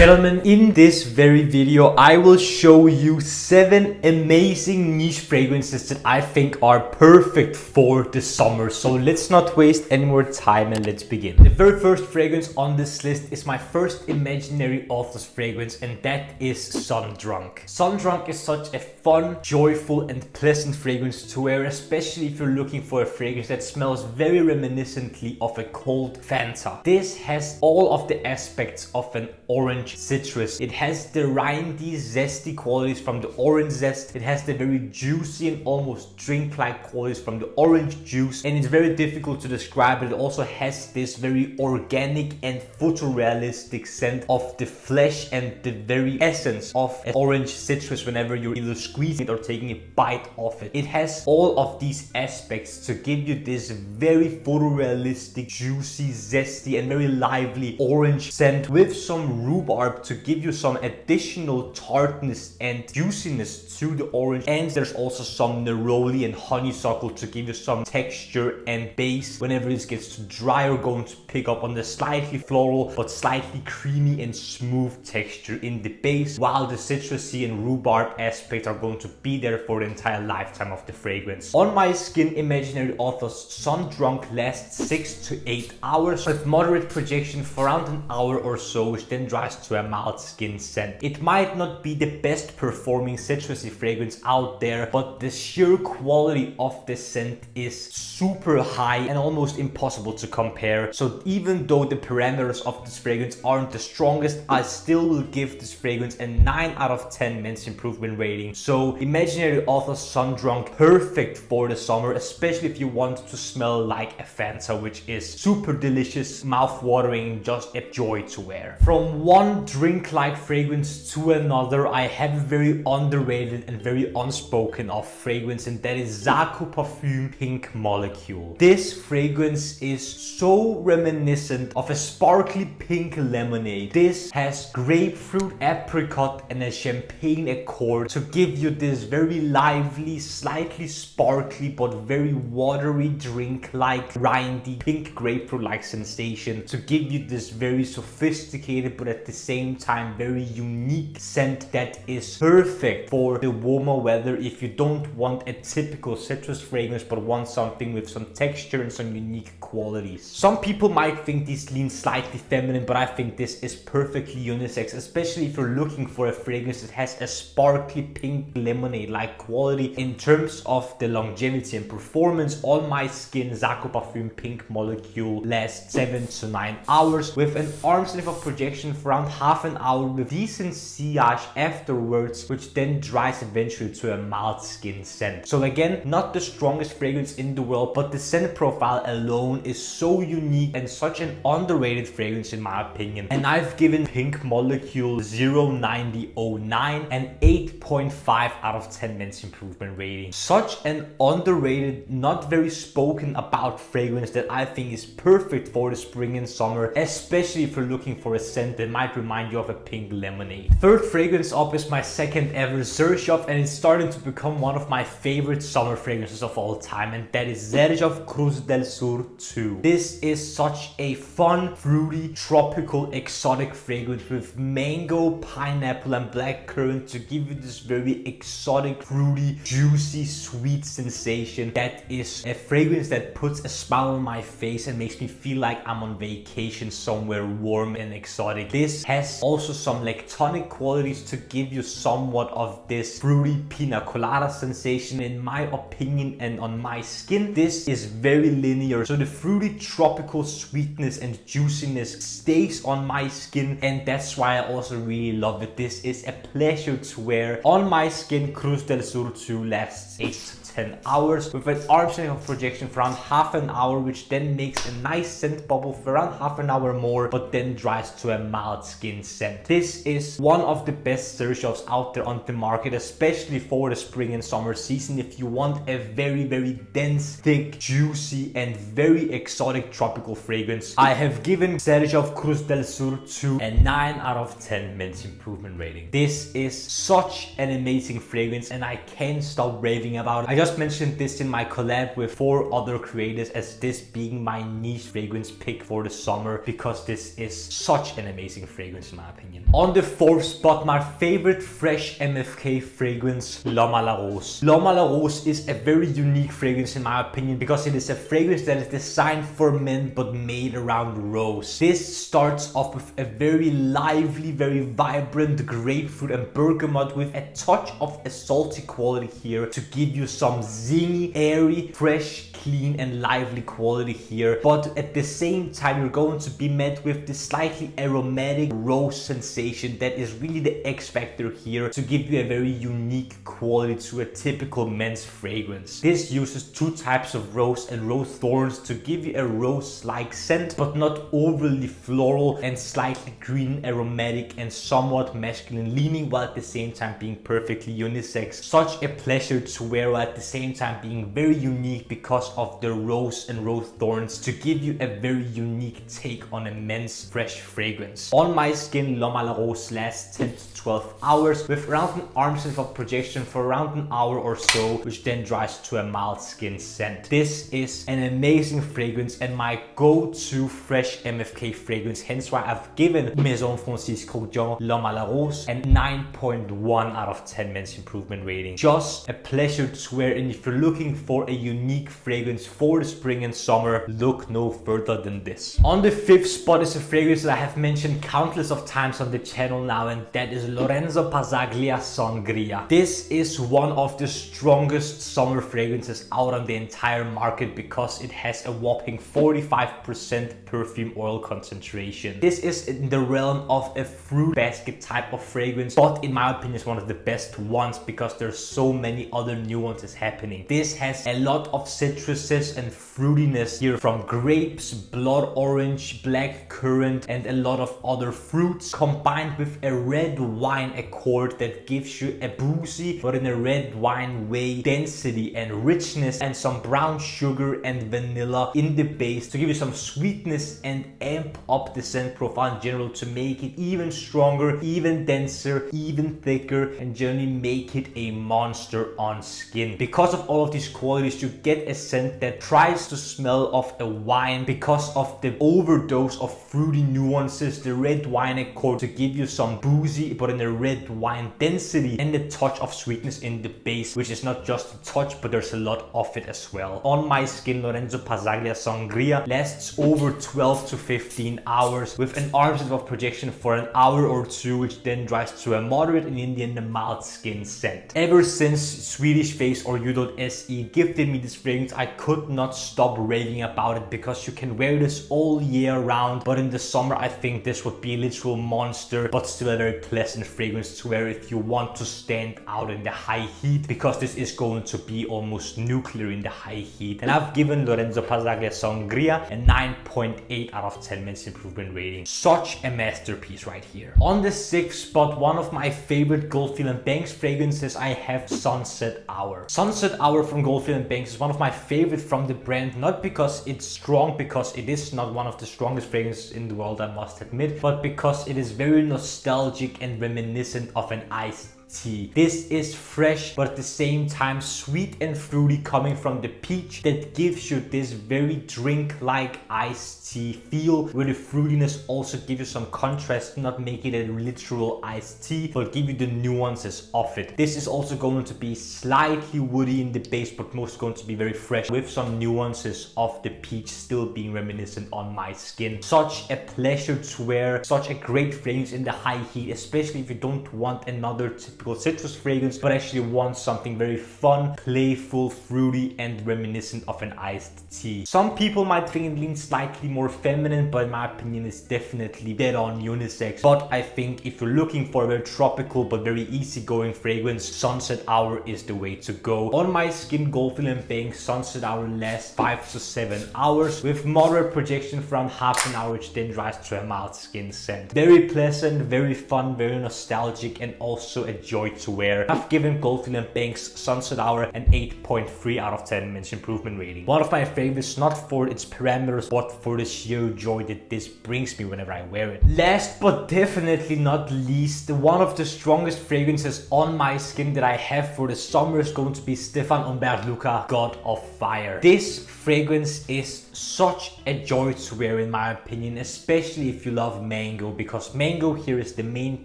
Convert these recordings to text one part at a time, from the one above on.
gentlemen, in this very video I will show you 7 amazing niche fragrances that I think are perfect for the summer. So let's not waste any more time and let's begin. The very first fragrance on this list is my first imaginary author's fragrance, and that is Sundrunk. Sundrunk is such a fun, joyful and pleasant fragrance to wear, especially if you're looking for a fragrance that smells very reminiscently of a cold Fanta. This has all of the aspects of an orange citrus. It has the rindy, zesty qualities from the orange zest. It has the very juicy and almost drink-like qualities from the orange juice, and it's very difficult to describe. It also has this very organic and photorealistic scent of the flesh and the very essence of an orange citrus whenever you're either squeezing it or taking a bite of it. It has all of these aspects to give you this very photorealistic, juicy, zesty and very lively orange scent with some rhubarb to give you some additional tartness and juiciness to the orange. And there's also some neroli and honeysuckle to give you some texture and base whenever this gets too dry. You're going to pick up on the slightly floral but slightly creamy and smooth texture in the base, while the citrusy and rhubarb aspects are going to be there for the entire lifetime of the fragrance. On my skin, Imaginary Author's Sundrunk lasts 6 to 8 hours with moderate projection for around an hour or so, which then dries to a mild skin scent. It might not be the best performing citrusy fragrance out there, but the sheer quality of the scent is super high and almost impossible to compare. So even though the parameters of this fragrance aren't the strongest, I still will give this fragrance a 9 out of 10 men's improvement rating. So Imaginary Author's Sundrunk, perfect for the summer, especially if you want to smell like a Fanta, which is super delicious, mouth-watering, just a joy to wear. From one drink-like fragrance to another, I have a very underrated and very unspoken of fragrance, and that is ZarkoPerfume Pink Molecule. This fragrance is so reminiscent of a sparkly pink lemonade. This has grapefruit, apricot and a champagne accord to give you this very lively, slightly sparkly but very watery drink-like, rindy, pink grapefruit-like sensation to give you this very sophisticated but at the same time very unique scent that is perfect for the warmer weather if you don't want a typical citrus fragrance but want something with some texture and some unique qualities. Some people might think this leans slightly feminine, but I think this is perfectly unisex, especially if you're looking for a fragrance that has a sparkly pink lemonade-like quality. In terms of the longevity and performance, on my skin, ZarkoPerfume Pink Molecule lasts 7 to 9 hours with an arm's length of projection for around half an hour with decent sillage afterwards, which then dries eventually to a mild skin scent. So again, not the strongest fragrance in the world, but the scent profile alone is so unique and such an underrated fragrance in my opinion. And I've given Pink Molecule 0.9009 and 8.5 out of 10 men's improvement rating. Such an underrated, not very spoken about fragrance that I think is perfect for the spring and summer, especially if you're looking for a scent that might remind you of a pink lemonade. Third fragrance up is my second ever Xerjoff, and it's starting to become one of my favorite summer fragrances of all time, and that is Xerjoff Cruz del Sur 2. This is such a fun, fruity, tropical, exotic fragrance with mango, pineapple and blackcurrant to give you this very exotic, fruity, juicy, sweet sensation that is a fragrance that puts a smile on my face and makes me feel like I'm on vacation somewhere warm and exotic. This has also some lactonic qualities to give you somewhat of this fruity pina colada sensation. In my opinion and on my skin, this is very linear, so the fruity tropical sweetness and juiciness stays on my skin, and that's why I also really love it. This is a pleasure to wear. On my skin, Cruz del Sur 2 lasts 8 to 10 hours with an arm's length of projection for around half an hour, which then makes a nice scent bubble for around half an hour more, but then dries to a mild skin scent. This is one of the best Xerjoffs out there on the market, especially for the spring and summer season if you want a very, very dense, thick, juicy and very exotic tropical fragrance. I have given Xerjoff Cruz del Sur 2 a 9 out of 10 men's improvement rating. This is such an amazing fragrance and I can't stop raving about it. I just mentioned this in my collab with 4 other creators as this being my niche fragrance pick for the summer, because this is such an amazing fragrance in my opinion. On the 4th spot, my favorite fresh MFK fragrance, L'Homme à la Rose. L'Homme à la Rose is a very unique fragrance in my opinion because it is a fragrance that is designed for men but made around rose. This starts off with a very lively, very vibrant grapefruit and bergamot with a touch of a salty quality here to give you some zingy, airy, fresh, clean and lively quality here, but at the same time you're going to be met with this slightly aromatic rose sensation that is really the X factor here to give you a very unique quality to a typical men's fragrance. This uses 2 types of rose and rose thorns to give you a rose-like scent, but not overly floral and slightly green, aromatic and somewhat masculine leaning, while at the same time being perfectly unisex. Such a pleasure to wear while at the same time being very unique because of the rose and rose thorns to give you a very unique take on a men's fresh fragrance. On my skin, L'Homme à la Rose lasts 10 to 12 hours with around an arm's length of projection for around an hour or so, which then dries to a mild skin scent. This is an amazing fragrance and my go-to fresh MFK fragrance, hence why I've given Maison Kurkdjian L'Homme à la Rose a 9.1 out of 10 men's improvement rating. Just a pleasure to wear, and if you're looking for a unique fragrance for the spring and summer, look no further than this. On the 5th spot is a fragrance that I have mentioned countless of times on the channel now, and that is Lorenzo Pazzaglia Sun-Gria. This is one of the strongest summer fragrances out on the entire market because it has a whopping 45% perfume oil concentration. This is in the realm of a fruit basket type of fragrance, but in my opinion is one of the best ones because there's so many other nuances happening. This has a lot of citruses and fruitiness here from grapes, blood orange, black currant and a lot of other fruits, combined with a red wine accord that gives you a boozy, but in a red wine way, density and richness, and some brown sugar and vanilla in the base to give you some sweetness and amp up the scent profile in general to make it even stronger, even denser, even thicker, and generally make it a monster on skin. Because of all of these qualities, you get a scent that tries to smell of a wine because of the overdose of fruity nuances, the red wine accord to give you some boozy but in a red wine density, and the touch of sweetness in the base, which is not just a touch but there's a lot of it as well. On my skin, Lorenzo Pazzaglia Sun-Gria lasts over 12 to 15 hours with an arm's length of projection for an hour or 2, which then dries to a moderate and in the end a mild skin scent. Ever since Swedish Face or U.SE gifted me this fragrance, I could not stop raving about it because you can wear this all year round, but in the summer I think this would be a literal monster, but still a very pleasant fragrance to wear if you want to stand out in the high heat, because this is going to be almost nuclear in the high heat. And I've given Lorenzo Pazzaglia Sun-Gria a 9.8 out of 10 men's improvement rating. Such a masterpiece right here. On the 6th spot, one of my favorite Goldfield and Banks fragrances, I have Sunset Hour. Sunset Hour from Goldfield and Banks is one of my favorite from the brand, not because it's strong, because it is not one of the strongest fragrances in the world, I must admit, but because it is very nostalgic and reminiscent of an iced tea. This is fresh but at the same time sweet and fruity coming from the peach that gives you this very drink-like iced tea feel, where the fruitiness also gives you some contrast, not make it a literal iced tea but give you the nuances of it. This is also going to be slightly woody in the base but most going to be very fresh with some nuances of the peach still being reminiscent on my skin. Such a pleasure to wear, such a great fragrance in the high heat, especially if you don't want another typical citrus fragrance but actually want something very fun, playful, fruity and reminiscent of an iced tea. Some people might think it leans slightly more feminine, but in my opinion it's definitely dead on unisex. But I think if you're looking for a very tropical but very easygoing fragrance, Sunset Hour is the way to go. On my skin, Goldfield and Banks Sunset Hour lasts 5 to 7 hours with moderate projection from half an hour, which then dries to a mild skin scent. Very pleasant, very fun, very nostalgic and also a joy to wear. I've given Goldfield and Bank's Sunset Hour an 8.3 out of 10 men's improvement rating. One of my favorites, not for its parameters, but for the sheer joy that this brings me whenever I wear it. Last but definitely not least, one of the strongest fragrances on my skin that I have for the summer is going to be Stephane Humbert Luca God of Fire. This fragrance is such a joy to wear in my opinion, especially if you love mango, because mango here is the main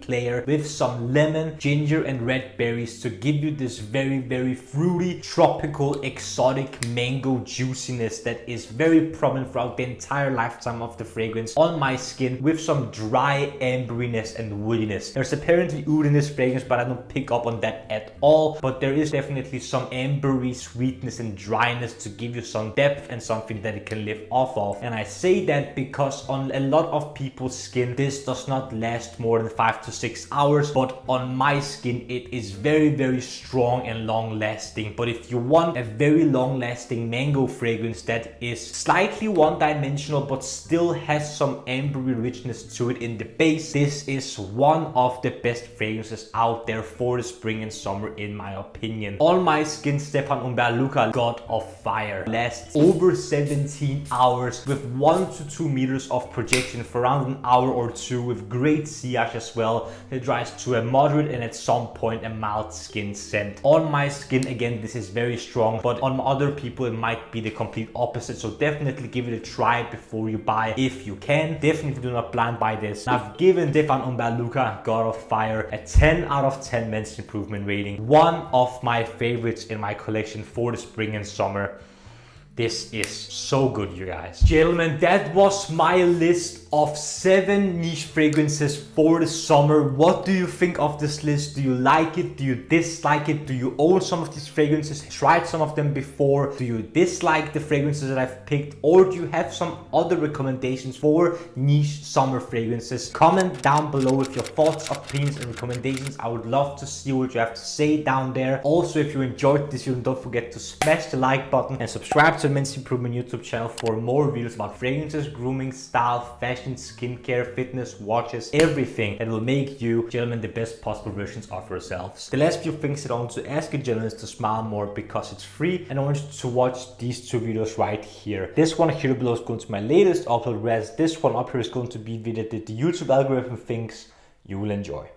player with some lemon, ginger and red berries to give you this very fruity, tropical, exotic mango juiciness that is very prominent throughout the entire lifetime of the fragrance on my skin, with some dry amberiness and woodiness. There's apparently oud in this fragrance, but I don't pick up on that at all, but there is definitely some ambery sweetness and dryness to give you some depth and something that it can live off of. And I say that because on a lot of people's skin this does not last more than 5 to 6 hours, but on my skin it is very strong and long lasting. But if you want a very long lasting mango fragrance that is slightly one-dimensional but still has some ambery richness to it in the base, this is one of the best fragrances out there for the spring and summer in my opinion. On my skin, Stephane Humbert Luca God of Fire lasts over 17 hours with 1 to 2 meters of projection for around an hour or two, with great sillage as well. It dries to a moderate and at some point a mild skin scent. On my skin again this is very strong, but on other people it might be the complete opposite, so definitely give it a try before you buy if you can. Definitely do not blind buy this. I've given Stephane Humbert Luca God of Fire a 10 out of 10 men's improvement rating. One of my favorites in my collection for the spring and summer. This is so good, you guys. Gentlemen, that was my list of 7 niche fragrances for the summer. What do you think of this list? Do you like it? Do you dislike it? Do you own some of these fragrances? Tried some of them before? Do you dislike the fragrances that I've picked? Or do you have some other recommendations for niche summer fragrances? Comment down below with your thoughts, opinions and recommendations. I would love to see what you have to say down there. Also, if you enjoyed this video, don't forget to smash the like button and subscribe to the Men's Improvement YouTube channel for more videos about fragrances, grooming, style, fashion, skincare, fitness, watches, everything that will make you, gentlemen, the best possible versions of yourselves. The last few things that I want to ask you, gentlemen, is to smile more because it's free, and I want you to watch these 2 videos right here. This one here below is going to be my latest upload, whereas this one up here is going to be video that the YouTube algorithm thinks you will enjoy.